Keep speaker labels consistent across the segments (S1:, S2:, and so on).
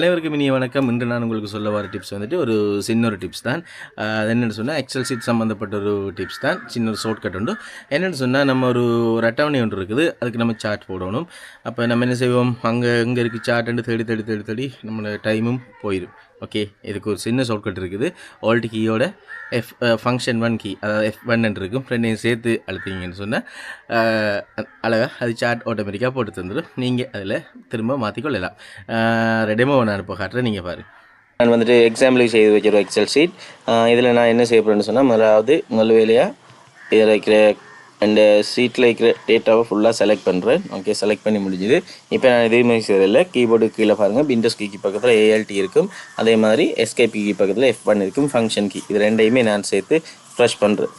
S1: அனைவருக்கும் இனிய வணக்கம். இன்று நான் உங்களுக்கு சொல்ல வர டிப்ஸ் வந்துட்டு ஒரு சின்ன ஒரு டிப்ஸ் தான். அது என்னென்னு சொன்னால் எக்ஸல் சீட் சம்மந்தப்பட்ட ஒரு டிப்ஸ் தான். சின்ன ஒரு ஷார்ட்கட் உண்டு. என்னென்னு சொன்னால் நம்ம ஒரு அட்டவணை ஒன்று இருக்குது, அதுக்கு நம்ம சார்ட் போடணும். அப்போ நம்ம என்ன செய்வோம், இங்கே இருக்குது சார்ட்டுன்னு தேடி நம்மளோட டைமும் போயிடும். ஓகே, இதுக்கு ஒரு சின்ன ஷார்ட்கட் இருக்குது. ஆல்ட் கீயோட ஃபங்க்ஷன் 1 கீ, அதாவது F1 இருக்கும், ரெண்டையும் சேர்த்து அழுத்திங்கன்னு சொன்னால் அழகாக அது சார்ட் ஆட்டோமேட்டிக்காக போட்டு தந்துடும். நீங்கள் அதில் திரும்ப மாற்றிக்கொள்ளலாம். ரெடமோ நான் இப்போ காட்டுறேன், நீங்கள் பாருங்கள்.
S2: நான் வந்துட்டு எக்ஸாம்பிளுக்கு செய்து வைக்கிறோம் எக்ஸல் ஷீட். இதில் நான் என்ன செய்ய போகிறேன்னு சொன்னால், முதல் வேலையாக இதில் இருக்கிற அந்த ஷீட்டில் இருக்கிற டேட்டாவை ஃபுல்லாக செலக்ட் பண்ணுறேன். ஓகே, செலக்ட் பண்ணி முடிஞ்சுது. இப்போ நான் எதுவுமே செய்யறதில்லை. கீபோர்டு கீழே பாருங்கள், விண்டோஸ் கீக்கு பக்கத்தில் ALT இருக்கும், அதே மாதிரி எஸ்கேப் கீ பக்கத்தில் F1 இருக்கும், ஃபங்க்ஷன் கீ. இது ரெண்டையுமே நான் சேர்த்து ப்ரெஷ் பண்ணுறேன்.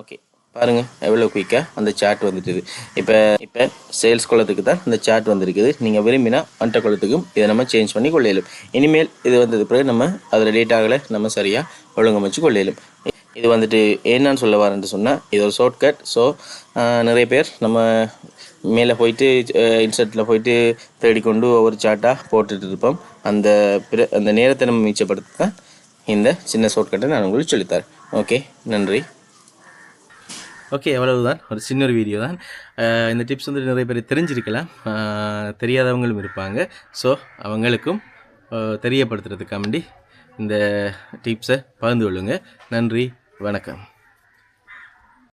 S2: ஓகே, பாருங்கள் எவ்வளோ குயிக்காக அந்த சார்ட் வந்துட்டுது. இப்போ சேல்ஸ் குளத்துக்கு தான் இந்த சார்ட் வந்திருக்குது. நீங்கள் விரும்பினா மற்ற குளத்துக்கும் இதை நம்ம சேஞ்ச் பண்ணி கொள்ளையிலும். இனிமேல் இது வந்தது பிறகு நம்ம அதில் டேட்டாகளை நம்ம சரியாக ஒழுங்கமைச்சு கொள்ளையிலும். இது வந்துட்டு என்னன்னு சொல்ல வரேன்னு சொன்னால், இது ஒரு ஷார்ட்கட். ஸோ நிறைய பேர் நம்ம மேலே போயிட்டு இன்சர்ட்டில் போயிட்டு தேடிக்கொண்டு ஒவ்வொரு சார்ட்டாக போட்டுட்டு இருப்போம். அந்த நேரத்தை நம்ம மிச்சப்படுத்த தான் இந்த சின்ன ஷார்ட்கட்டை நான் உங்களுக்கு சொல்லித்தரேன். ஓகே, நன்றி.
S1: ஓகே, அவ்வளவுதான். ஒரு சின்ன ஒரு வீடியோ தான். இந்த டிப்ஸ் வந்து நிறைய பேர் தெரிஞ்சிருக்கலாம், தெரியாதவங்களும் இருப்பாங்க. ஸோ அவங்களுக்கும் தெரியப்படுத்துறதுக்காண்டி இந்த டிப்ஸை பகிர்ந்து கொள்ளுங்கள். நன்றி, வணக்கம்.